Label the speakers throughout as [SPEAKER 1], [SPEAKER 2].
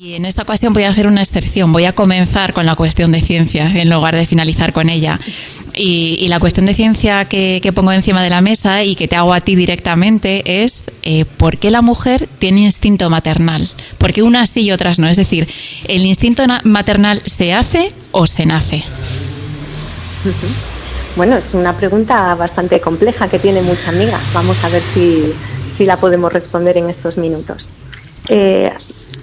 [SPEAKER 1] Y en esta ocasión voy a hacer una excepción, voy a comenzar con la cuestión de ciencia en lugar de finalizar con ella. Y la cuestión de ciencia que pongo encima de la mesa y que te hago a ti directamente es ¿por qué la mujer tiene instinto maternal? ¿Por qué unas sí y otras no? Es decir, ¿el instinto maternal se hace o se nace?
[SPEAKER 2] Bueno, es una pregunta bastante compleja que tiene muchas amigas. Vamos a ver si la podemos responder en estos minutos.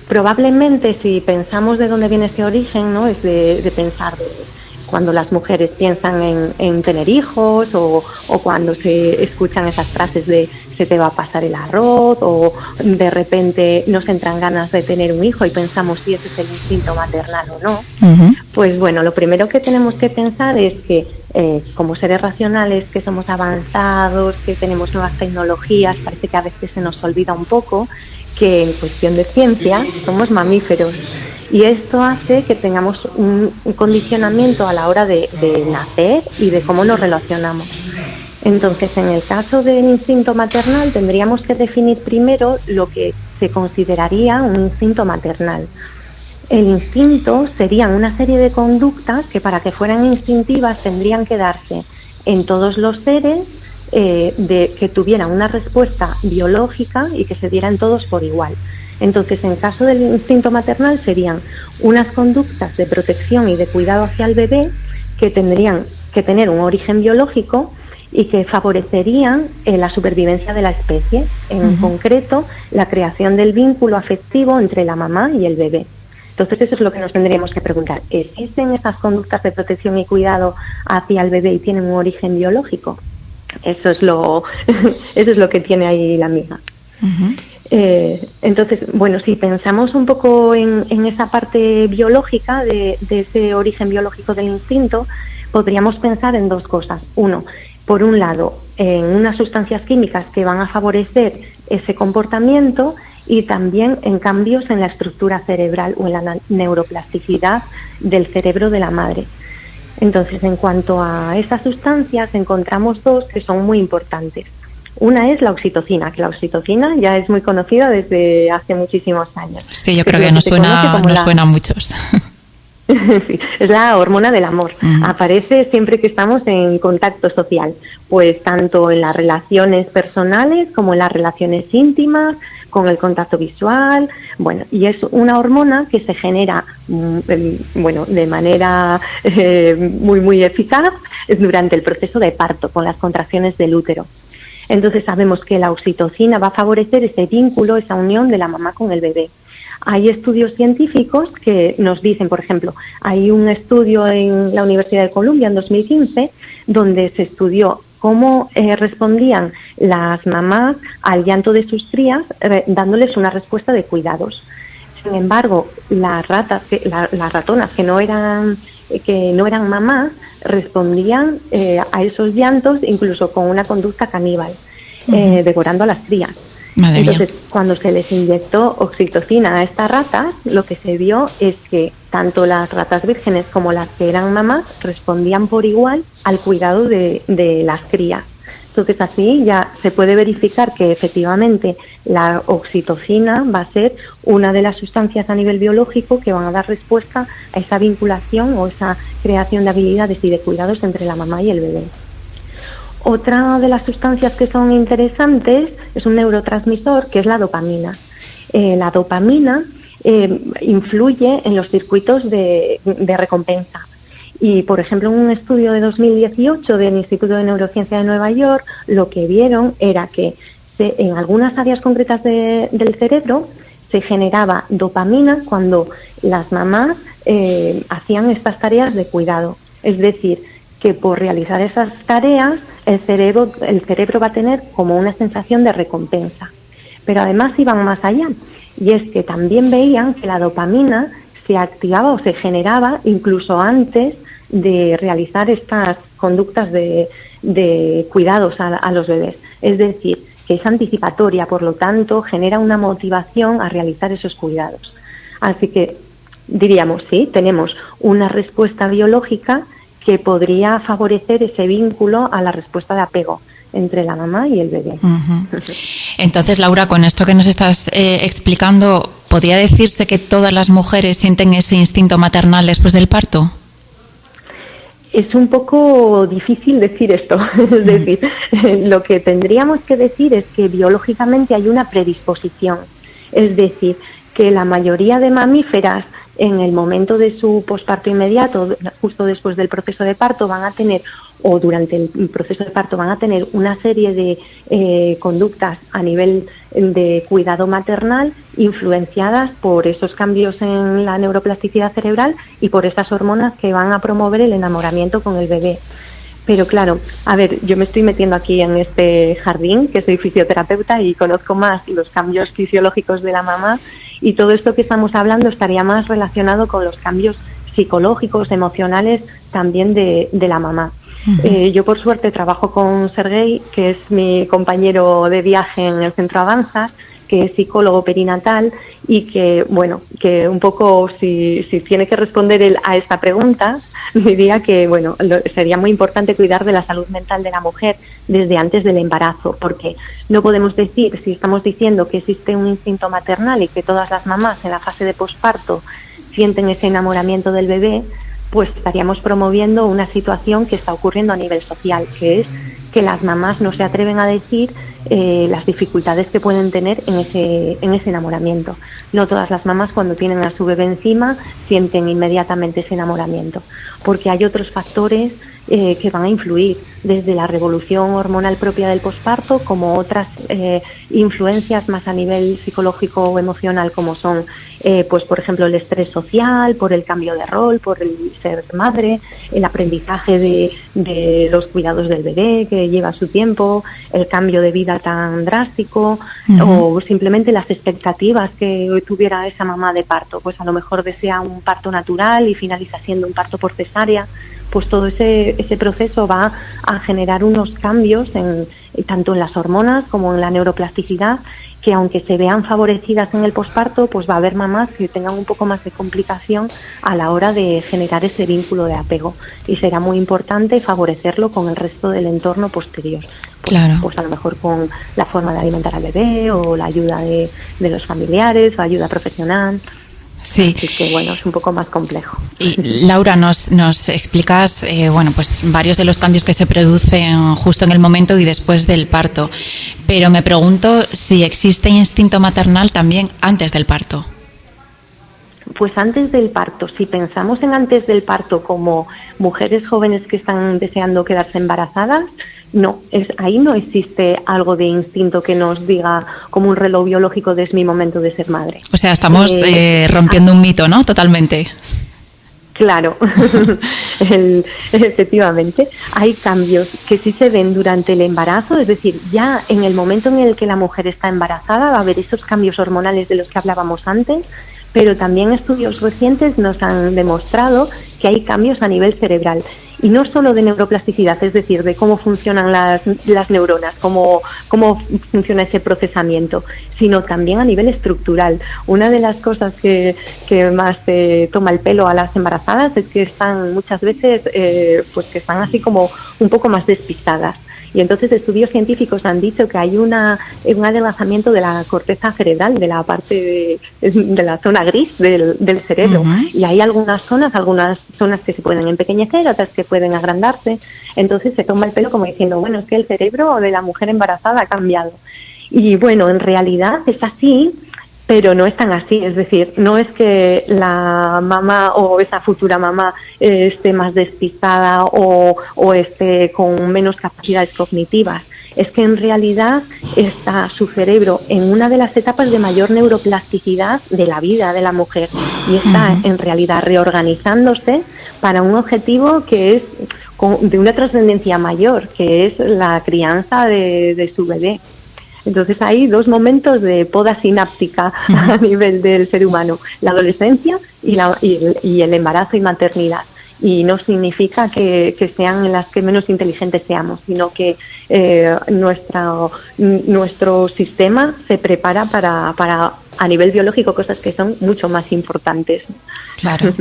[SPEAKER 2] Probablemente si pensamos de dónde viene ese origen, ¿no? Es de pensar de cuando las mujeres piensan en tener hijos o cuando se escuchan esas frases de se te va a pasar el arroz o de repente nos entran ganas de tener un hijo y pensamos si ese es el instinto maternal o no. Uh-huh. Pues bueno, lo primero que tenemos que pensar es que como seres racionales que somos avanzados, que tenemos nuevas tecnologías, parece que a veces se nos olvida un poco que en cuestión de ciencia somos mamíferos y esto hace que tengamos un condicionamiento a la hora de nacer y de cómo nos relacionamos. Entonces, en el caso del instinto maternal tendríamos que definir primero lo que se consideraría un instinto maternal. El instinto serían una serie de conductas que para que fueran instintivas tendrían que darse en todos los seres que tuvieran una respuesta biológica y que se dieran todos por igual. Entonces, en caso del instinto maternal serían unas conductas de protección y de cuidado hacia el bebé que tendrían que tener un origen biológico y que favorecerían la supervivencia de la especie, en concreto la creación del vínculo afectivo entre la mamá y el bebé. Entonces, eso es lo que nos tendríamos que preguntar. ¿Existen esas conductas de protección y cuidado hacia el bebé y tienen un origen biológico? Eso es lo que tiene ahí la amiga. Uh-huh. Entonces, bueno, si pensamos un poco en esa parte biológica de ese origen biológico del instinto, podríamos pensar en dos cosas. Uno, por un lado, en unas sustancias químicas que van a favorecer ese comportamiento y también en cambios en la estructura cerebral o en la neuroplasticidad del cerebro de la madre. Entonces, en cuanto a esas sustancias, encontramos dos que son muy importantes. Una es la oxitocina, que la oxitocina ya es muy conocida desde hace muchísimos años.
[SPEAKER 1] Sí, yo creo que nos suena a muchos.
[SPEAKER 2] Sí, es la hormona del amor. Uh-huh. Aparece siempre que estamos en contacto social, pues tanto en las relaciones personales como en las relaciones íntimas, con el contacto visual, bueno, y es una hormona que se genera, de manera muy, muy eficaz durante el proceso de parto, con las contracciones del útero. Entonces sabemos que la oxitocina va a favorecer ese vínculo, esa unión de la mamá con el bebé. Hay estudios científicos que nos dicen, por ejemplo, hay un estudio en la Universidad de Columbia en 2015 donde se estudió cómo respondían las mamás al llanto de sus crías dándoles una respuesta de cuidados. Sin embargo, las ratonas que no eran mamás respondían a esos llantos incluso con una conducta caníbal, devorando a las crías. Entonces, cuando se les inyectó oxitocina a estas ratas, lo que se vio es que tanto las ratas vírgenes como las que eran mamás respondían por igual al cuidado de las crías. Entonces, así ya se puede verificar que efectivamente la oxitocina va a ser una de las sustancias a nivel biológico que van a dar respuesta a esa vinculación o esa creación de habilidades y de cuidados entre la mamá y el bebé. Otra de las sustancias que son interesantes es un neurotransmisor que es la dopamina. La dopamina influye en los circuitos de recompensa. Y, por ejemplo, en un estudio de 2018 del Instituto de Neurociencia de Nueva York, lo que vieron era que en algunas áreas concretas del cerebro se generaba dopamina cuando las mamás hacían estas tareas de cuidado. Es decir, que por realizar esas tareas el cerebro va a tener como una sensación de recompensa. Pero además iban más allá, y es que también veían que la dopamina se activaba o se generaba incluso antes de realizar estas conductas de cuidados a los bebés. Es decir, que es anticipatoria, por lo tanto genera una motivación a realizar esos cuidados. Así que diríamos, sí, tenemos una respuesta biológica que podría favorecer ese vínculo a la respuesta de apego entre la mamá y el bebé.
[SPEAKER 1] Uh-huh. Entonces, Laura, con esto que nos estás explicando, ¿podría decirse que todas las mujeres sienten ese instinto maternal después del parto?
[SPEAKER 2] Es un poco difícil decir esto, es decir, lo que tendríamos que decir es que biológicamente hay una predisposición, es decir, que la mayoría de mamíferas en el momento de su posparto inmediato, justo después del proceso de parto, van a tener, o durante el proceso de parto, van a tener una serie de conductas a nivel de cuidado maternal influenciadas por esos cambios en la neuroplasticidad cerebral y por esas hormonas que van a promover el enamoramiento con el bebé. Pero claro, a ver, yo me estoy metiendo aquí en este jardín, que soy fisioterapeuta y conozco más los cambios fisiológicos de la mamá, y todo esto que estamos hablando estaría más relacionado con los cambios psicológicos, emocionales también de la mamá. Yo por suerte trabajo con Sergei, que es mi compañero de viaje en el Centro Avanzas, que es psicólogo perinatal y que, bueno, que un poco si tiene que responder él a esta pregunta, diría que, bueno, sería muy importante cuidar de la salud mental de la mujer desde antes del embarazo, porque no podemos decir, si estamos diciendo que existe un instinto maternal y que todas las mamás en la fase de posparto sienten ese enamoramiento del bebé, pues estaríamos promoviendo una situación que está ocurriendo a nivel social, que es que las mamás no se atreven a decir las dificultades que pueden tener en ese enamoramiento. No todas las mamás, cuando tienen a su bebé encima, sienten inmediatamente ese enamoramiento, porque hay otros factores que van a influir, desde la revolución hormonal propia del posparto, como otras influencias más a nivel psicológico o emocional, como son, pues por ejemplo, el estrés social, por el cambio de rol, por el ser madre, el aprendizaje de los cuidados del bebé, que lleva su tiempo, el cambio de vida tan drástico, o simplemente las expectativas que tuviera esa mamá de parto. Pues a lo mejor desea un parto natural y finaliza siendo un parto por cesárea. Pues todo ese proceso va a generar unos cambios tanto en las hormonas como en la neuroplasticidad, que aunque se vean favorecidas en el posparto, pues va a haber mamás que tengan un poco más de complicación a la hora de generar ese vínculo de apego, y será muy importante favorecerlo con el resto del entorno posterior.
[SPEAKER 1] Claro.
[SPEAKER 2] Pues a lo mejor con la forma de alimentar al bebé, o la ayuda de los familiares, o ayuda profesional.
[SPEAKER 1] Sí.
[SPEAKER 2] Así que bueno, es un poco más complejo.
[SPEAKER 1] Y Laura, nos explicas bueno, pues varios de los cambios que se producen justo en el momento y después del parto, pero me pregunto si existe instinto maternal también antes del parto.
[SPEAKER 2] Pues antes del parto, si pensamos en antes del parto como mujeres jóvenes que están deseando quedarse embarazadas, no, ahí no existe algo de instinto que nos diga como un reloj biológico de es mi momento de ser madre.
[SPEAKER 1] O sea, estamos rompiendo un mito, ¿no? Totalmente.
[SPEAKER 2] Claro, efectivamente. Hay cambios que sí se ven durante el embarazo, es decir, ya en el momento en el que la mujer está embarazada va a haber esos cambios hormonales de los que hablábamos antes, pero también estudios recientes nos han demostrado que hay cambios a nivel cerebral. Y no solo de neuroplasticidad, es decir, de cómo funcionan las neuronas, cómo funciona ese procesamiento, sino también a nivel estructural. Una de las cosas que más toma el pelo a las embarazadas es que están muchas veces, pues que están así como un poco más despistadas. Y entonces estudios científicos han dicho que hay un adelgazamiento de la corteza cerebral, de la parte de la zona gris del cerebro. Y hay algunas zonas que se pueden empequeñecer, otras que pueden agrandarse. Entonces se toma el pelo como diciendo, bueno, es que el cerebro de la mujer embarazada ha cambiado. Y bueno, en realidad es así, pero no es tan así, es decir, no es que la mamá o esa futura mamá esté más despistada o esté con menos capacidades cognitivas. Es que en realidad está su cerebro en una de las etapas de mayor neuroplasticidad de la vida de la mujer y está en realidad reorganizándose para un objetivo que es de una trascendencia mayor, que es la crianza de su bebé. Entonces hay dos momentos de poda sináptica a nivel del ser humano, la adolescencia y el embarazo y maternidad. Y no significa que sean las que menos inteligentes seamos, sino que nuestro sistema se prepara para a nivel biológico cosas que son mucho más importantes.
[SPEAKER 1] Claro.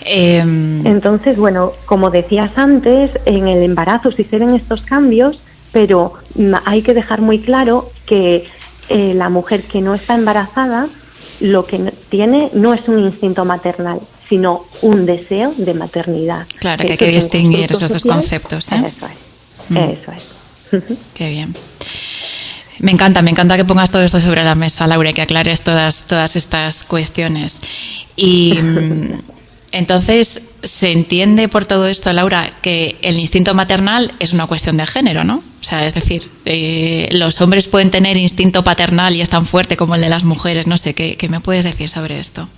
[SPEAKER 2] Entonces, bueno, como decías antes, en el embarazo sí se ven estos cambios, pero hay que dejar muy claro que la mujer que no está embarazada lo que tiene no es un instinto maternal, sino un deseo de maternidad.
[SPEAKER 1] Claro, que hay que distinguir esos dos conceptos.
[SPEAKER 2] Eso es.
[SPEAKER 1] Qué bien. Me encanta que pongas todo esto sobre la mesa, Laura, y que aclares todas estas cuestiones. Y entonces, se entiende por todo esto, Laura, que el instinto maternal es una cuestión de género, ¿no? O sea, es decir, los hombres pueden tener instinto paternal y es tan fuerte como el de las mujeres. No sé, ¿qué me puedes decir sobre esto?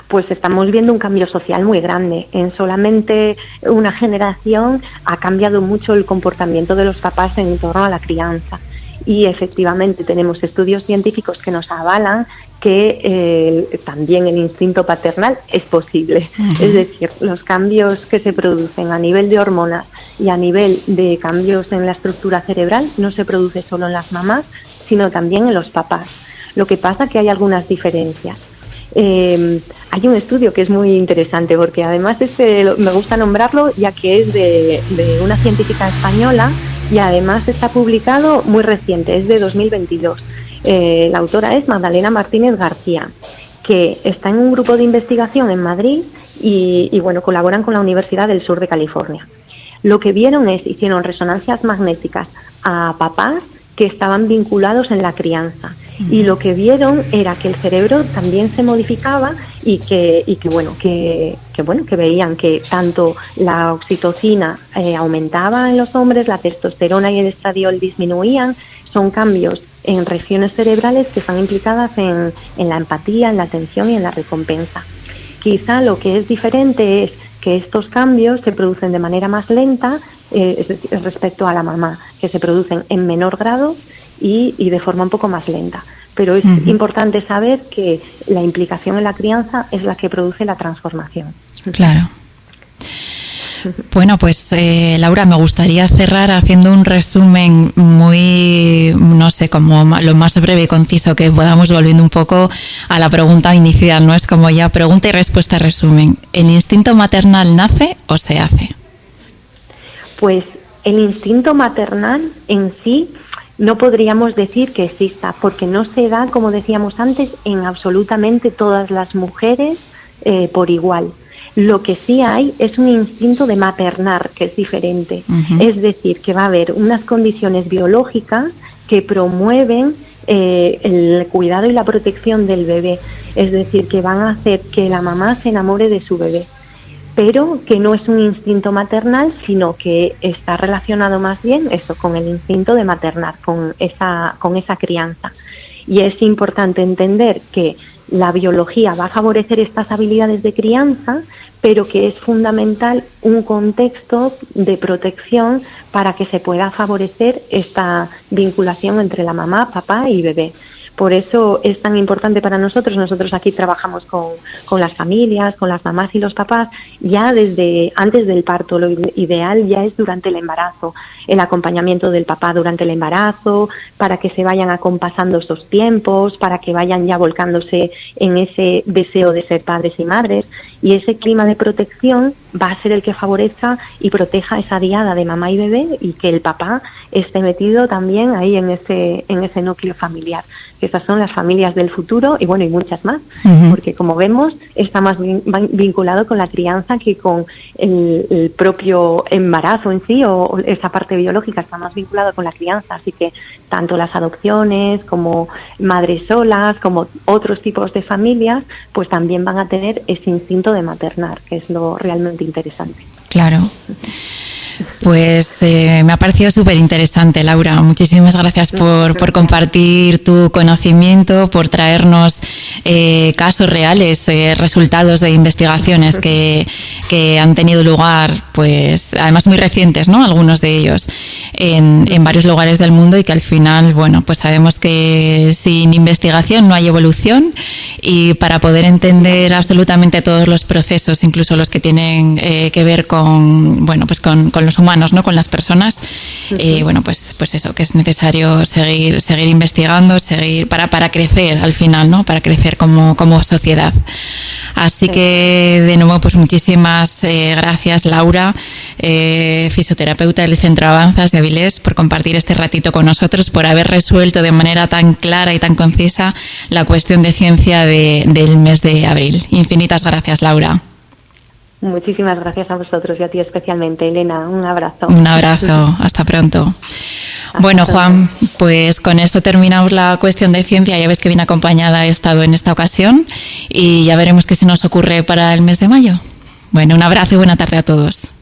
[SPEAKER 2] Pues estamos viendo un cambio social muy grande. En solamente una generación ha cambiado mucho el comportamiento de los papás en torno a la crianza. Y efectivamente tenemos estudios científicos que nos avalan que también el instinto paternal es posible. Es decir, los cambios que se producen a nivel de hormonas y a nivel de cambios en la estructura cerebral no se produce solo en las mamás, sino también en los papás. Lo que pasa es que hay algunas diferencias. Hay un estudio que es muy interesante porque además me gusta nombrarlo ya que es de una científica española y además está publicado muy reciente, es de 2022. La autora es Magdalena Martínez García, que está en un grupo de investigación en Madrid y bueno, colaboran con la Universidad del Sur de California. Lo que vieron hicieron resonancias magnéticas a papás que estaban vinculados en la crianza. Y lo que vieron era que el cerebro también se modificaba y que veían que tanto la oxitocina aumentaba en los hombres, la testosterona y el estradiol disminuían. Son cambios en regiones cerebrales que están implicadas en la empatía, en la atención y en la recompensa. Quizá lo que es diferente es que estos cambios se producen de manera más lenta respecto a la mamá, que se producen en menor grado y de forma un poco más lenta. Pero es importante saber que la implicación en la crianza es la que produce la transformación.
[SPEAKER 1] Claro. Bueno, pues Laura, me gustaría cerrar haciendo un resumen muy, no sé, como lo más breve y conciso que podamos, volviendo un poco a la pregunta inicial, ¿no? Es como ya pregunta y respuesta resumen. ¿El instinto maternal nace o se hace?
[SPEAKER 2] Pues el instinto maternal en sí no podríamos decir que exista, porque no se da, como decíamos antes, en absolutamente todas las mujeres por igual. Lo que sí hay es un instinto de maternar, que es diferente. Es decir, que va a haber unas condiciones biológicas que promueven el cuidado y la protección del bebé. Es decir, que van a hacer que la mamá se enamore de su bebé. Pero que no es un instinto maternal, sino que está relacionado más bien eso con el instinto de maternar, con esa crianza. Y es importante entender que la biología va a favorecer estas habilidades de crianza, pero que es fundamental un contexto de protección para que se pueda favorecer esta vinculación entre la mamá, papá y bebé. Por eso es tan importante para nosotros. Nosotros aquí trabajamos con las familias, con las mamás y los papás, ya desde antes del parto. Lo ideal ya es durante el embarazo, el acompañamiento del papá durante el embarazo, para que se vayan acompasando esos tiempos, para que vayan ya volcándose en ese deseo de ser padres y madres. Y ese clima de protección va a ser el que favorezca y proteja esa diada de mamá y bebé, y que el papá esté metido también ahí en ese núcleo familiar. Esas son las familias del futuro y bueno, y muchas más, porque como vemos está más vinculado con la crianza que con el propio embarazo en sí, o esa parte biológica está más vinculado con la crianza. Así que tanto las adopciones como madres solas, como otros tipos de familias, pues también van a tener ese instinto de maternar, que es lo realmente interesante.
[SPEAKER 1] Claro. Pues me ha parecido súper interesante, Laura. Muchísimas gracias por compartir tu conocimiento, por traernos casos reales, resultados de investigaciones que han tenido lugar, pues además muy recientes, ¿no? Algunos de ellos en varios lugares del mundo, y que al final, bueno, pues sabemos que sin investigación no hay evolución, y para poder entender absolutamente todos los procesos, incluso los que tienen que ver con, bueno, pues con los humanos, ¿no? Con las personas, bueno, pues eso, que es necesario seguir investigando, seguir para crecer al final, ¿no? Para crecer como sociedad. Así que, de nuevo, pues muchísimas gracias, Laura, fisioterapeuta del Centro Avanzas de Avilés, por compartir este ratito con nosotros, por haber resuelto de manera tan clara y tan concisa la cuestión de ciencia del mes de abril. Infinitas gracias, Laura.
[SPEAKER 2] Muchísimas gracias a vosotros y a ti especialmente, Elena. Un abrazo.
[SPEAKER 1] Un abrazo. Hasta pronto. Bueno, Juan, pues con esto terminamos la cuestión de ciencia. Ya ves que bien acompañada he estado en esta ocasión y ya veremos qué se nos ocurre para el mes de mayo. Bueno, un abrazo y buena tarde a todos.